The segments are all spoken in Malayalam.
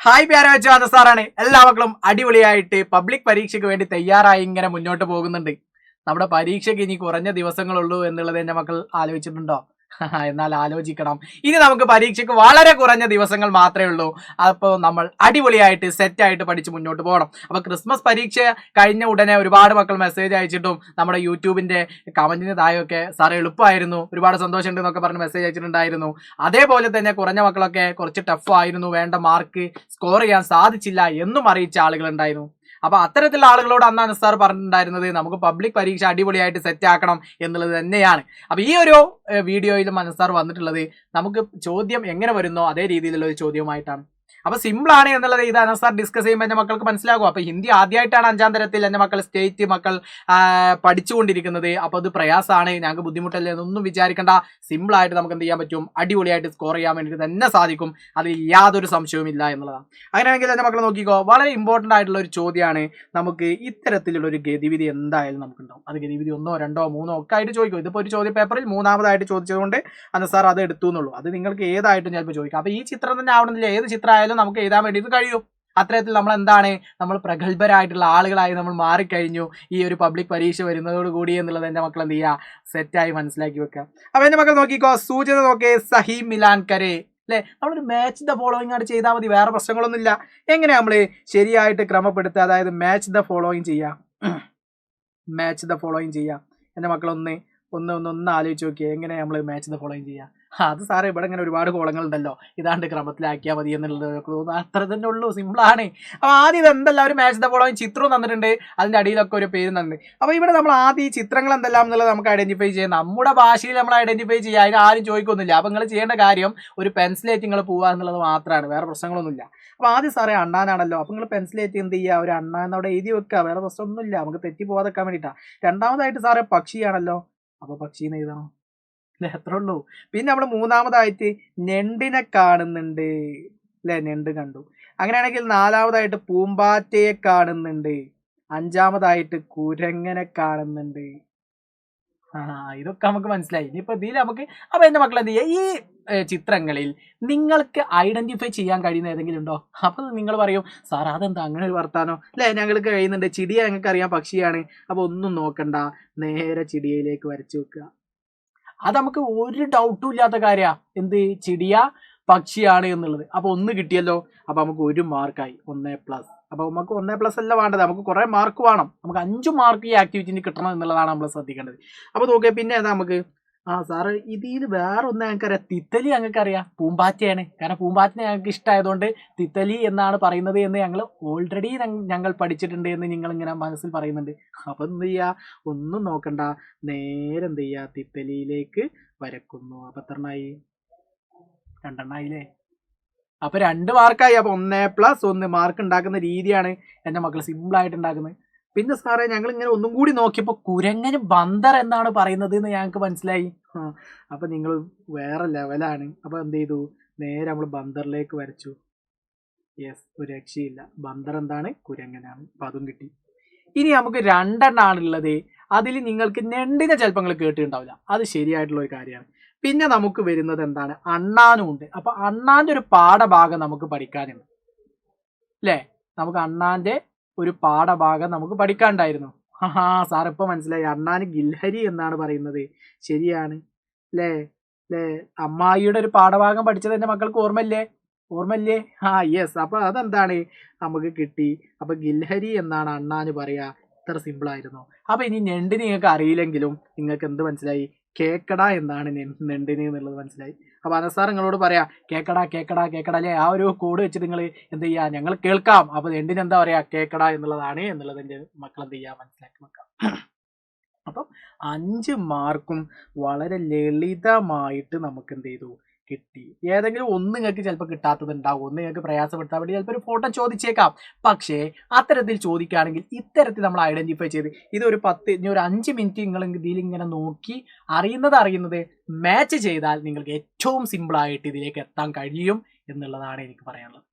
ഹായ് പ്യാര വെച്ച് വന്ന സാറാണ്. എല്ലാ മക്കളും അടിപൊളിയായിട്ട് പബ്ലിക് പരീക്ഷയ്ക്ക് വേണ്ടി തയ്യാറായി ഇങ്ങനെ മുന്നോട്ട് പോകുന്നുണ്ട്. നമ്മുടെ പരീക്ഷയ്ക്ക് ഇനി കുറഞ്ഞ ദിവസങ്ങളുള്ളൂ എന്നുള്ളത് എന്റെ മക്കൾ ആലോചിച്ചിട്ടുണ്ടോ? എന്നാൽ ആലോചിക്കണം. ഇനി നമുക്ക് പരീക്ഷയ്ക്ക് വളരെ കുറഞ്ഞ ദിവസങ്ങൾ മാത്രമേ ഉള്ളൂ. അപ്പോൾ നമ്മൾ അടിപൊളിയായിട്ട് സെറ്റായിട്ട് പഠിച്ച് മുന്നോട്ട് പോകണം. അപ്പോൾ ക്രിസ്മസ് പരീക്ഷ കഴിഞ്ഞ ഉടനെ ഒരുപാട് മക്കൾ മെസ്സേജ് അയച്ചിട്ടും നമ്മുടെ യൂട്യൂബിന്റെ കമന്റിന് താഴെയൊക്കെ സാർ എളുപ്പമായിരുന്നു, ഒരുപാട് സന്തോഷമുണ്ട് എന്നൊക്കെ പറഞ്ഞ് മെസ്സേജ് അയച്ചിട്ടുണ്ടായിരുന്നു. അതേപോലെ തന്നെ കുറഞ്ഞ മക്കളൊക്കെ കുറച്ച് ടഫ് ആയിരുന്നു, വേണ്ട മാർക്ക് സ്കോർ ചെയ്യാൻ സാധിച്ചില്ല എന്നും അറിയിച്ച ആളുകളുണ്ടായിരുന്നു. അപ്പൊ അത്തരത്തിലുള്ള ആളുകളോട് അന്നാണ് സാർ പറഞ്ഞിട്ടുണ്ടായിരുന്നത് നമുക്ക് പബ്ലിക് പരീക്ഷ അടിപൊളിയായിട്ട് സെറ്റ് ആക്കണം എന്നുള്ളത് തന്നെയാണ്. അപ്പൊ ഈ ഒരു വീഡിയോയിലും മനസ്സാർ വന്നിട്ടുള്ളത് നമുക്ക് ചോദ്യം എങ്ങനെ വരുന്നോ അതേ രീതിയിലുള്ള ഒരു ചോദ്യവുമായിട്ടാണ്. അപ്പൊ സിമ്പിൾ ആണ് എന്നുള്ളത് ഇത് അനസാർ ഡിസ്കസ് ചെയ്യുമ്പോൾ എന്റെ മക്കൾക്ക് മനസ്സിലാകും. അപ്പൊ ഹിന്ദി ആദ്യമായിട്ടാണ് 5ാം തരത്തിൽ എന്റെ മക്കൾ സ്റ്റേറ്റ് മക്കൾ പഠിച്ചുകൊണ്ടിരിക്കുന്നത്. അപ്പൊ അത് പ്രയാസമാണ്, ഞങ്ങൾക്ക് ബുദ്ധിമുട്ടല്ലേ എന്നൊന്നും വിചാരിക്കേണ്ട. സിമ്പിൾ ആയിട്ട് നമുക്ക് എന്ത് ചെയ്യാൻ പറ്റും, അടിപൊളിയായിട്ട് സ്കോർ ചെയ്യാൻ വേണ്ടിയിട്ട് തന്നെ സാധിക്കും. അതിൽ യാതൊരു സംശയവും ഇല്ല എന്നുള്ളതാണ്. അങ്ങനെയാണെങ്കിൽ എന്റെ മക്കൾ നോക്കിക്കോ, വളരെ ഇമ്പോർട്ടന്റ് ആയിട്ടുള്ള ഒരു ചോദ്യമാണ്. നമുക്ക് ഇത്തരത്തിലുള്ള ഒരു ഗതിവിധി എന്തായാലും നമുക്കുണ്ടാവും. അത് ഗതിവിധി 1, 2, 3 ഒക്കെ ആയിട്ട് ചോദിക്കും. ഇതിപ്പോ ഒരു ചോദ്യ പേപ്പറിൽ 3ാമതായിട്ട് ചോദിച്ചതുകൊണ്ട് അനസാർ അത് എടുത്തു എന്നുള്ളൂ. അത് നിങ്ങൾക്ക് ഏതായിട്ടും ചിലപ്പോൾ ചോദിക്കാം. അപ്പൊ ഈ ചിത്രം തന്നെ ആവണമെന്നില്ല, ഏത് ചിത്രമായാലും നമുക്ക് എഴുതാൻ വേണ്ടിയിട്ട് കഴിയും. അത്തരത്തിൽ നമ്മൾ എന്താണ്, നമ്മൾ പ്രഗത്ഭരായിട്ടുള്ള ആളുകളായി നമ്മൾ മാറിക്കഴിഞ്ഞു ഈ ഒരു പബ്ലിക് പരീക്ഷ വരുന്നതോട് കൂടി എന്നുള്ളത് എന്റെ മക്കൾ എന്ത് ചെയ്യുക, സെറ്റായി മനസ്സിലാക്കി വെക്കുക. അപ്പൊ എന്റെ മക്കൾ നോക്കിക്കോ, സൂചന നോക്കേ, സഹി മിലാൻ കരേ അല്ലെ. നമ്മളൊരു മാച്ച് ദ ഫോളോയിങ് ആണ് ചെയ്താൽ മതി, വേറെ പ്രശ്നങ്ങളൊന്നും ഇല്ല. എങ്ങനെ നമ്മൾ ശരിയായിട്ട് ക്രമപ്പെടുത്തുക, അതായത് മാച്ച് ദ ഫോളോയിങ് ചെയ്യാം. മാച്ച് ദ ഫോളോയിങ് ചെയ്യാം. എന്റെ മക്കളൊന്ന് ഒന്ന് ആലോചിച്ച് നോക്കിയേ, എങ്ങനെ നമ്മൾ മാച്ച് ദ ഫോളോയിങ് ചെയ്യാം. അത് സാറേ ഇവിടെ ഇങ്ങനെ ഒരുപാട് കോളങ്ങളുണ്ടല്ലോ, ഇതാണ്ട് ക്രമത്തിലാക്കിയാൽ മതി എന്നുള്ളത് തോന്നുന്നു. അത്ര തന്നെ ഉള്ളൂ, സിമ്പിളാണ്. അപ്പൊ ആദ്യം ഇത് എന്തെല്ലാം ഒരു മാച്ച് ദ ഫോളോയിങ് ചിത്രം തന്നിട്ടുണ്ട്, അതിന്റെ അടിയിലൊക്കെ ഒരു പേര് തന്നിട്ടുണ്ട്. അപ്പൊ ഇവിടെ നമ്മൾ ആദ്യം ഈ ചിത്രങ്ങൾ എന്തെല്ലാം എന്നുള്ളത് നമുക്ക് ഐഡന്റിഫൈ ചെയ്യാം. നമ്മുടെ ഭാഷയിൽ നമ്മൾ ഐഡന്റിഫൈ ചെയ്യുക, അതിന് ആരും ചോദിക്കൊന്നുമില്ല. അപ്പൊ നിങ്ങൾ ചെയ്യേണ്ട കാര്യം ഒരു പെൻസിലേറ്റ് നിങ്ങൾ പോവുക എന്നുള്ളത് മാത്രമാണ്, വേറെ പ്രശ്നങ്ങളൊന്നുമില്ല. അപ്പൊ ആദ്യം സാറേ അണ്ണാനാണല്ലോ, അപ്പൊ നിങ്ങൾ പെൻസിലേറ്റ് എന്ത് ചെയ്യുക, ഒരു അണ്ണാൻ അവിടെ എഴുതി വെക്കുക, വേറെ പ്രശ്നമൊന്നുമില്ല, നമുക്ക് തെറ്റി പോകാതെക്കാൻ വേണ്ടിയിട്ടാണ്. രണ്ടാമതായിട്ട് സാറേ പക്ഷിയാണല്ലോ, അപ്പൊ പക്ഷീന്ന് എഴുതണം, എത്ര ഉള്ളൂ. പിന്നെ നമ്മൾ 3ാമതായിട്ട് ഞണ്ടിനെ കാണുന്നുണ്ട് അല്ലെ, ഞണ്ട് കണ്ടു. അങ്ങനെയാണെങ്കിൽ 4ാമതായിട്ട് പൂമ്പാറ്റയെ കാണുന്നുണ്ട്. 5ാമതായിട്ട് കുരങ്ങനെ കാണുന്നുണ്ട്. ഇതൊക്കെ നമുക്ക് മനസ്സിലായി. ഇനിയിപ്പോ ഇതിൽ നമുക്ക്, അപ്പൊ എന്റെ മക്കൾ എന്ത് ചെയ്യുക, ഈ ചിത്രങ്ങളിൽ നിങ്ങൾക്ക് ഐഡന്റിഫൈ ചെയ്യാൻ കഴിയുന്ന ഏതെങ്കിലും ഉണ്ടോ? അപ്പൊ നിങ്ങൾ പറയും സാർ അതെന്താ അങ്ങനെ ഒരു വർത്താനോ അല്ലെ, ഞങ്ങൾക്ക് കഴിയുന്നുണ്ട്. ചിടിയ ഞങ്ങൾക്ക് അറിയാം പക്ഷിയാണ്. അപ്പൊ ഒന്നും നോക്കണ്ട, നേരെ ചിടിയയിലേക്ക് വരച്ചു വെക്കുക. അത് നമുക്ക് ഒരു ഡൗട്ടും ഇല്ലാത്ത കാര്യമാണ്, എന്ത് ചിടിയ പക്ഷിയാണ് എന്നുള്ളത്. അപ്പൊ 1 കിട്ടിയല്ലോ, അപ്പൊ നമുക്ക് 1 മാർക്കായി, 1+. അപ്പൊ നമുക്ക് 1+ അല്ല വേണ്ടത്, നമുക്ക് കുറെ മാർക്ക് വേണം. നമുക്ക് 5 മാർക്ക് ഈ ആക്ടിവിറ്റിന് കിട്ടണം എന്നുള്ളതാണ് നമ്മൾ ശ്രദ്ധിക്കേണ്ടത്. അപ്പൊ നോക്കിയാൽ പിന്നെ നമുക്ക് സാറ് ഇതിൽ വേറെ ഒന്ന് ഞങ്ങൾക്കറിയാം, തിത്തലി ഞങ്ങൾക്കറിയാം, പൂമ്പാറ്റയാണ്. കാരണം പൂമ്പാറ്റിനെ ഞങ്ങൾക്ക് ഇഷ്ടമായതുകൊണ്ട് തിത്തലി എന്നാണ് പറയുന്നത് എന്ന് ഞങ്ങൾ ഓൾറെഡി ഞങ്ങൾ പഠിച്ചിട്ടുണ്ട് എന്ന് നിങ്ങൾ ഇങ്ങനെ മനസ്സിൽ പറയുന്നുണ്ട്. അപ്പൊ എന്ത് ചെയ്യുക, ഒന്നും നോക്കണ്ട, നേരെ എന്ത് ചെയ്യുക, തിത്തലിയിലേക്ക് വരക്കുന്നു. അപ്പൊ എത്രണ്ണായി, 2 എണ്ണായില്ലേ. അപ്പൊ 2 മാർക്കായി. അപ്പൊ 1+1 മാർക്ക് ഉണ്ടാക്കുന്ന രീതിയാണ് എന്റെ മക്കൾ സിമ്പിൾ ആയിട്ട് ഉണ്ടാക്കുന്നത്. പിന്നെ സാറേ ഞങ്ങൾ ഇങ്ങനെ ഒന്നും കൂടി നോക്കിയപ്പോ കുരങ്ങന് ബന്ദർ എന്നാണ് പറയുന്നത് എന്ന് ഞങ്ങൾക്ക് മനസ്സിലായി. അപ്പൊ നിങ്ങൾ വേറെ ലെവലാണ്. അപ്പൊ എന്ത് ചെയ്തു, നേരെ നമ്മൾ ബന്ദറിലേക്ക് വരച്ചു. യെസ്, ഒരു രക്ഷയില്ല, ബന്ദർ എന്താണ്, കുരങ്ങനാണ്. അപ്പൊ അതും കിട്ടി. ഇനി നമുക്ക് 2 എണ്ണാണുള്ളത്. അതിൽ നിങ്ങൾക്ക് ഞണ്ടിനെ ചിലപ്പോൾ നിങ്ങൾ കേട്ടിട്ടുണ്ടാവില്ല, അത് ശരിയായിട്ടുള്ള ഒരു കാര്യമാണ്. പിന്നെ നമുക്ക് വരുന്നത് എന്താണ്, അണ്ണാനും ഉണ്ട്. അപ്പൊ അണ്ണാന്റെ ഒരു പാഠഭാഗം നമുക്ക് പഠിക്കാനുണ്ട് അല്ലേ. നമുക്ക് അണ്ണാന്റെ ഒരു പാഠഭാഗം നമുക്ക് പഠിക്കാനുണ്ടായിരുന്നു. സാർ ഇപ്പൊ മനസ്സിലായി, അണ്ണാന് ഗിൽഹരി എന്നാണ് പറയുന്നത്. ശരിയാണ് അല്ലേ അല്ലേ. അമ്മായിയുടെ ഒരു പാഠഭാഗം പഠിച്ചത് എന്റെ മക്കൾക്ക് ഓർമ്മയില്ലേ? യെസ്. അപ്പൊ അതെന്താണ്, നമുക്ക് കിട്ടി. അപ്പൊ ഗിൽഹരി എന്നാണ് അണ്ണാന് പറയാ. ഇത്ര സിമ്പിൾ ആയിരുന്നു. അപ്പൊ ഇനി ഞണ്ടിന് നിങ്ങൾക്ക് അറിയില്ലെങ്കിലും നിങ്ങൾക്ക് എന്ത് മനസ്സിലായി, കേക്കട എന്താണ് ഞണ്ടിന് എന്നുള്ളത് മനസ്സിലായി. അപ്പൊ അനസാർ നിങ്ങളോട് പറയാ കേക്കട അല്ലെ, ആ ഒരു കോഡ് വെച്ചിട്ട് നിങ്ങൾ എന്ത് ചെയ്യാ, ഞങ്ങൾ കേൾക്കാം. അപ്പൊ ഞണ്ടിന് എന്താ പറയാ, കേക്കട എന്നുള്ളതാണ് എന്നുള്ളത് എന്റെ മക്കൾ എന്ത് ചെയ്യാ, മനസ്സിലാക്കി വെക്കാം. അപ്പം 5 മാർക്കും വളരെ ലളിതമായിട്ട് നമുക്ക് എന്ത് ചെയ്തു, കിട്ടി. ഏതെങ്കിലും ഒന്ന് നിങ്ങൾക്ക് ചിലപ്പോൾ കിട്ടാത്തത് ഉണ്ടാവും, ഒന്ന് നിങ്ങൾക്ക് പ്രയാസപ്പെടുത്താൻ വേണ്ടി ചിലപ്പോൾ ഒരു ഫോട്ടോ ചോദിച്ചേക്കാം. പക്ഷേ അത്തരത്തിൽ ചോദിക്കുകയാണെങ്കിൽ ഇത്തരത്തിൽ നമ്മൾ ഐഡന്റിഫൈ ചെയ്ത് ഇതൊരു 5 മിനിറ്റ് നിങ്ങൾ ഇതിലിങ്ങനെ നോക്കി അറിയുന്നത് മാച്ച് ചെയ്താൽ നിങ്ങൾക്ക് ഏറ്റവും സിമ്പിളായിട്ട് ഇതിലേക്ക് എത്താൻ കഴിയും എന്നുള്ളതാണ് എനിക്ക് പറയാനുള്ളത്.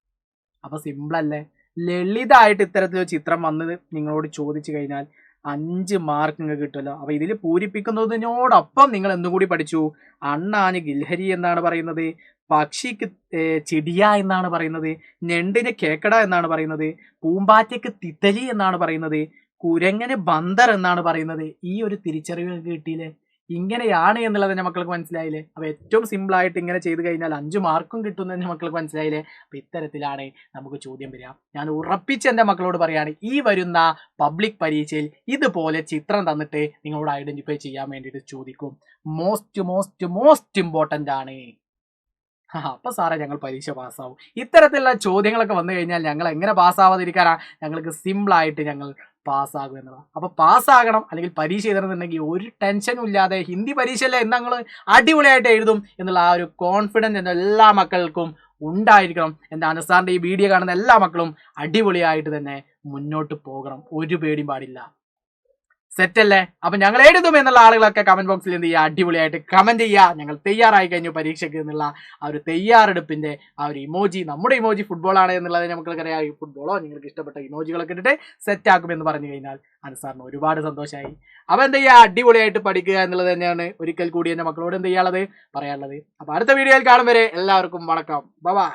അപ്പൊ സിമ്പിൾ അല്ലേ, ലളിതമായിട്ട് ഇത്തരത്തിലൊരു ചിത്രം വന്നത് നിങ്ങളോട് ചോദിച്ചു കഴിഞ്ഞാൽ 5 മാർക്ക് നിങ്ങൾക്ക് കിട്ടുമല്ലോ. അപ്പൊ ഇതിൽ പൂരിപ്പിക്കുന്നതിനോടൊപ്പം നിങ്ങൾ എന്തും കൂടി പഠിച്ചു. അണ്ണാന് ഗിൽഹരി എന്നാണ് പറയുന്നത്, പക്ഷിക്ക് ചിടിയ എന്നാണ് പറയുന്നത്, ഞണ്ടിന് കേക്കട എന്നാണ് പറയുന്നത്, പൂമ്പാറ്റയ്ക്ക് തിത്തലി എന്നാണ് പറയുന്നത്, കുരങ്ങനെ ബന്ദർ എന്നാണ് പറയുന്നത്. ഈ ഒരു തിരിച്ചറിവ് കിട്ടിയില്ലേ? ഇങ്ങനെയാണ് എന്നുള്ളത് എൻ്റെ മക്കൾക്ക് മനസ്സിലായില്ലേ? അപ്പൊ ഏറ്റവും സിമ്പിൾ ആയിട്ട് ഇങ്ങനെ ചെയ്ത് കഴിഞ്ഞാൽ 5 മാർക്കും കിട്ടുന്ന എൻ്റെ മക്കൾക്ക് മനസ്സിലായില്ലേ? അപ്പൊ ഇത്തരത്തിലാണ് നമുക്ക് ചോദ്യം വരിക. ഞാൻ ഉറപ്പിച്ച് എൻ്റെ മക്കളോട് പറയാണ്, ഈ വരുന്ന പബ്ലിക് പരീക്ഷയിൽ ഇതുപോലെ ചിത്രം തന്നിട്ട് നിങ്ങളോട് ഐഡന്റിഫൈ ചെയ്യാൻ വേണ്ടിയിട്ട് ചോദിക്കും. മോസ്റ്റ് ഇമ്പോർട്ടൻ്റ് ആണ്. അപ്പൊ സാറേ ഞങ്ങൾ പരീക്ഷ പാസ്സാവും. ഇത്തരത്തിലുള്ള ചോദ്യങ്ങളൊക്കെ വന്നു കഴിഞ്ഞാൽ ഞങ്ങൾ എങ്ങനെ പാസ്സാവാതിരിക്കാനാ? ഞങ്ങൾക്ക് സിമ്പിൾ ആയിട്ട് ഞങ്ങൾ പാസ്സാകും എന്നതാണ്. അപ്പൊ പാസ്സാകണം അല്ലെങ്കിൽ പരീക്ഷ എഴുതണമെന്നുണ്ടെങ്കിൽ ഒരു ടെൻഷനും ഇല്ലാതെ ഹിന്ദി പരീക്ഷയല്ലേ എന്ന് ഞങ്ങൾ അടിപൊളിയായിട്ട് എഴുതും എന്നുള്ള ആ ഒരു കോൺഫിഡൻസ് എൻ്റെ എല്ലാ മക്കൾക്കും ഉണ്ടായിരിക്കണം. എൻ്റെ അനസാറിന്റെ ഈ വീഡിയോ കാണുന്ന എല്ലാ മക്കളും അടിപൊളിയായിട്ട് തന്നെ മുന്നോട്ട് പോകണം. ഒരു പേടിയും പാടില്ല. സെറ്റല്ലേ? അപ്പൊ ഞങ്ങൾ എഴുതും എന്നുള്ള ആളുകളൊക്കെ കമന്റ് ബോക്സിൽ എന്ത് ചെയ്യുക? അടിപൊളിയായിട്ട് കമന്റ് ചെയ്യുക. ഞങ്ങൾ തയ്യാറായി കഴിഞ്ഞു പരീക്ഷയ്ക്ക് എന്നുള്ള ആ ഒരു തയ്യാറെടുപ്പിന്റെ ആ ഒരു ഇമോജി, നമ്മുടെ ഇമോജി ഫുട്ബോളാണ് എന്നുള്ളത് നമുക്കറിയാം. ഈ ഫുട്ബോളോ നിങ്ങൾക്ക് ഇഷ്ടപ്പെട്ട ഇമോജികളൊക്കെ ഇട്ടിട്ട് സെറ്റ് ആക്കുമെന്ന് പറഞ്ഞു കഴിഞ്ഞാൽ അൻസാറിന് ഒരുപാട് സന്തോഷമായി. അപ്പൊ എന്ത് ചെയ്യുക? അടിപൊളിയായിട്ട് പഠിക്കുക എന്നുള്ളത് തന്നെയാണ് ഒരിക്കൽ കൂടി എന്റെ മക്കളോട് എന്ത് ചെയ്യാനുള്ളത് പറയാനുള്ളത്. അപ്പൊ അടുത്ത വീഡിയോയിൽ കാണും വരെ എല്ലാവർക്കും വണക്കം. ബൈ.